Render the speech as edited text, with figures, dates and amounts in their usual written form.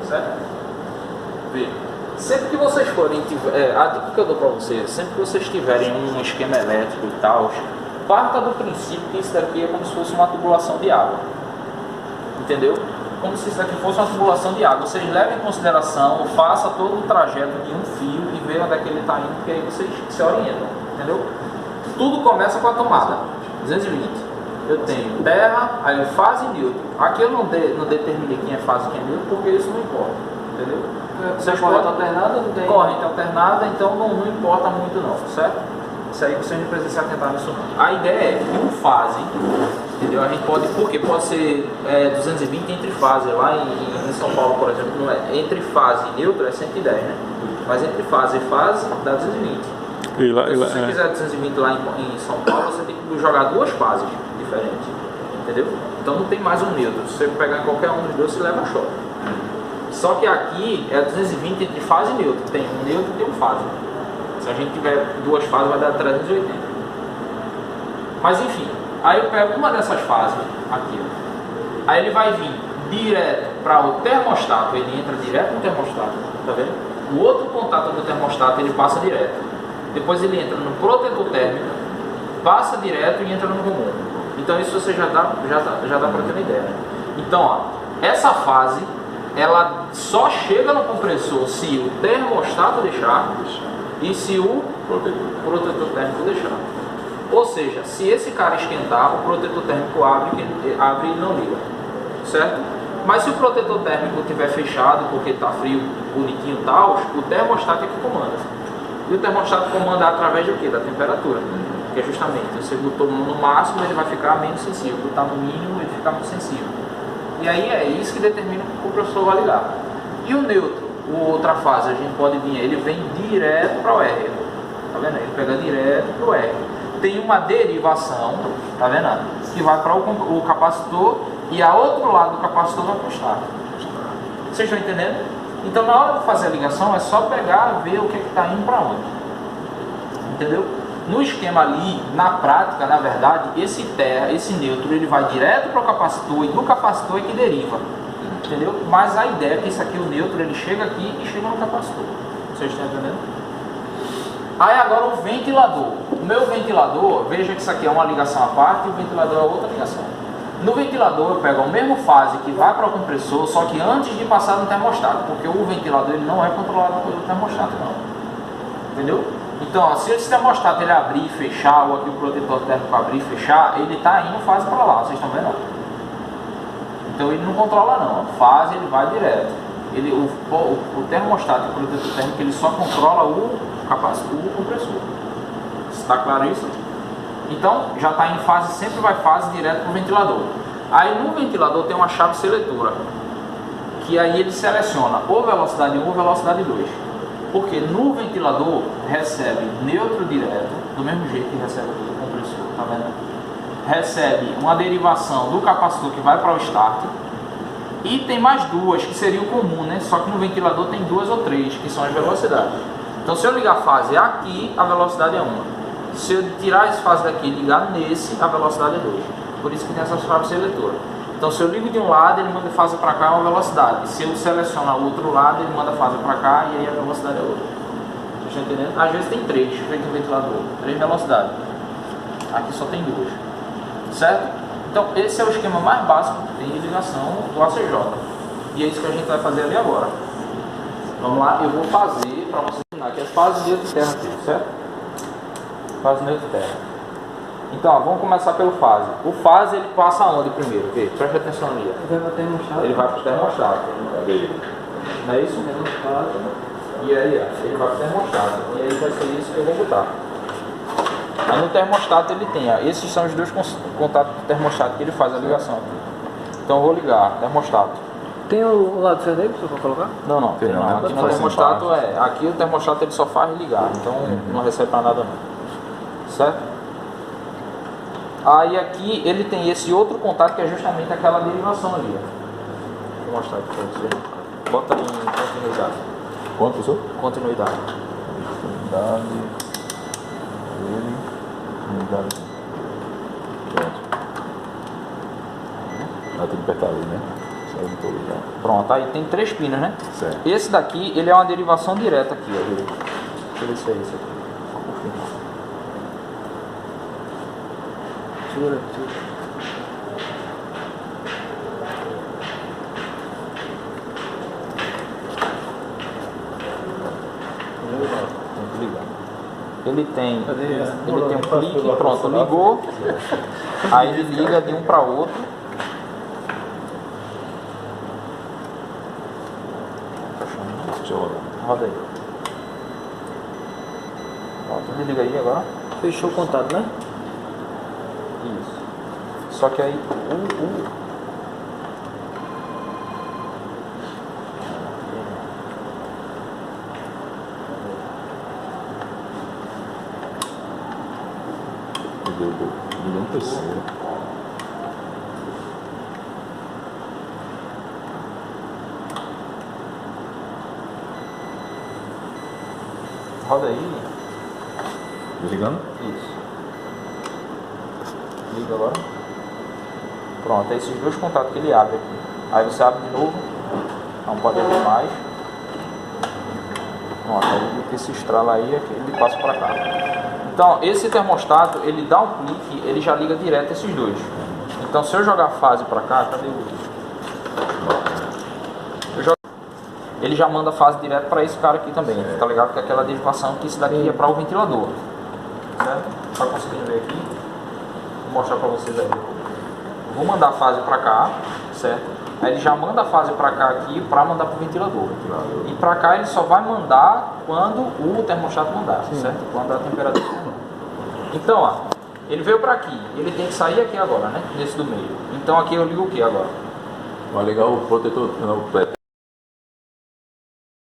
certo? Vê, sempre que vocês forem, a dica que eu dou para vocês, sempre que vocês tiverem um esquema elétrico e tal, parta do princípio que isso daqui é como se fosse uma tubulação de água, entendeu? Como se isso aqui fosse uma tubulação de água. Vocês levem em consideração, faça todo o trajeto de um fio e vejam onde é que ele está indo, porque aí vocês se orientam, entendeu? Tudo começa com a tomada, 220. Eu tenho terra, aí fase e neutro. Aqui eu não determinei quem é fase e quem é neutro, porque isso não importa, entendeu? Vocês corrente alternada não tem? Corrente alternada, então não importa muito não, certo? Isso aí vocês não precisam se atentar nisso não. A ideia é que um fase, entendeu? A gente pode, porque pode ser 220 entre fase. Lá em São Paulo, por exemplo, não é, entre fase e neutro é 110, né? Mas entre fase e fase dá 220. Se você quiser 220 lá em São Paulo, você tem que jogar duas fases diferentes, entendeu? Então não tem mais um neutro. Se você pegar em qualquer um dos dois, você leva choque. Só que aqui é 220 entre fase e neutro. Tem um neutro e tem um fase. Se a gente tiver duas fases, vai dar 380. Mas enfim, aí eu pego uma dessas fases aqui, ó. Aí ele vai vir direto para o termostato. Ele entra direto no termostato, tá vendo? O outro contato do termostato ele passa direto. Depois ele entra no protetor térmico, passa direto e entra no comum. Então isso você já dá para ter uma ideia, né? Então, ó, essa fase ela só chega no compressor se o termostato deixar e se o protetor térmico deixar. Ou seja, se esse cara esquentar, o protetor térmico abre e não liga, certo? Mas se o protetor térmico estiver fechado porque está frio, bonitinho e tal, o termostato é que comanda. E o termostato comanda através do quê? Da temperatura. Que é justamente, você botou no máximo, ele vai ficar menos sensível. Botar no mínimo, ele fica muito sensível. E aí é isso que determina o que o compressor vai ligar. E o neutro, outra fase, a gente pode vir, ele vem direto para o R. Tá vendo? Ele pega direto para o R. Tem uma derivação, tá vendo? Que vai para o capacitor e a outro lado do capacitor vai para o starter. Vocês estão entendendo? Então na hora de fazer a ligação é só pegar e ver o que está indo para onde. Entendeu? No esquema ali, na prática, na verdade, esse neutro ele vai direto para o capacitor e do capacitor é que deriva. Entendeu? Mas a ideia é que isso aqui, o neutro, ele chega aqui e chega no capacitor. Vocês estão entendendo? Aí agora o ventilador. O meu ventilador, veja que isso aqui é uma ligação à parte e o ventilador é outra ligação. No ventilador eu pego a mesma fase que vai para o compressor, só que antes de passar no termostato, porque o ventilador ele não é controlado pelo termostato não. Entendeu? Então, ó, se esse termostato ele abrir e fechar, ou aqui o protetor térmico abrir e fechar, ele está indo fase para lá, vocês estão vendo? Então ele não controla não, a fase ele vai direto. O termostato e o protetor térmico ele só controla o compressor. Está claro isso? Então já está em fase, sempre vai fase direto para o ventilador. Aí no ventilador tem uma chave seletora, que aí ele seleciona ou velocidade 1 ou velocidade 2. Porque no ventilador recebe neutro direto, do mesmo jeito que recebe aqui o compressor, tá vendo? Recebe uma derivação do capacitor que vai para o starter. E tem mais duas, que seria o comum, né? Só que no ventilador tem duas ou três, que são as velocidades. Então se eu ligar a fase aqui, a velocidade é 1. Se eu tirar essa fase daqui e ligar nesse, a velocidade é 2. Por isso que tem essa chave seletora. Então se eu ligo de um lado, ele manda fase para cá, é uma velocidade. Se eu selecionar o outro lado, ele manda fase para cá e aí a velocidade é outra. Vocês estão entendendo? Às vezes tem 3, feito no ventilador. 3 velocidades. Aqui só tem 2. Certo? Então esse é o esquema mais básico que tem de ligação do ACJ. E é isso que a gente vai fazer ali agora. Vamos lá, eu vou fazer para vocês ensinar aqui as fases de neutro terra aqui, certo? Fase neutro terra. Então, ó, vamos começar pelo fase. O fase ele passa aonde primeiro? Vê, preste atenção ali. Ele vai para o termostato. Não é isso? E aí, ó, ele vai para o termostato. E aí vai ser isso que eu vou botar. Aí no termostato ele tem, ó, esses são os dois contatos do termostato que ele faz a ligação aqui. Então eu vou ligar, termostato. Tem o lado vermelho que você vai colocar? Não, tem não. Aqui no termostato aqui o termostato ele só faz ligar, então não recebe para nada não. Certo? Aí aqui ele tem esse outro contato que é justamente aquela derivação ali. Vou mostrar aqui para você. Bota em continuidade. Quanto, professor? Continuidade. Continuidade. Unidade. Pronto. Vai ter que apertar ali, né? Só eu não tô ligado. Pronto, aí tem 3 pinos, né? Certo. Esse daqui, ele é uma derivação direta aqui, ó. Deixa eu ver se é esse aqui. Só confirmar. Segura. Tem que ligar. Ele tem um clique, pronto, ligou. Aí ele liga de um para outro. Deixa eu rodar. Roda aí. Pronto, desliga aí agora. Fechou o contato, né? Isso. Só que aí Deu um terceiro. roda aí. Desligando? Isso. Liga agora. Pronto, é esses 2 contatos que ele abre aqui. Aí você abre de novo. Não pode abrir mais. Pronto, aí esse estrala aí, ele passa para cá. Então, esse termostato, ele dá um clique, ele já liga direto esses 2. Então, se eu jogar fase para cá, cadê o... Ele já manda fase direto para esse cara aqui também, tá ligado? Que é aquela derivação que isso daqui é para o ventilador. Certo? Tá conseguindo ver aqui? Vou mostrar para vocês aí. Vou mandar a fase para cá, certo? Aí ele já manda a fase para cá aqui para mandar para o ventilador. E para cá ele só vai mandar quando o termostato mandar, certo? Quando a temperatura mandar. Então, ó, ele veio para aqui, ele tem que sair aqui agora, né? Nesse do meio. Então aqui eu ligo o que agora? Vai ligar o protetor. Não,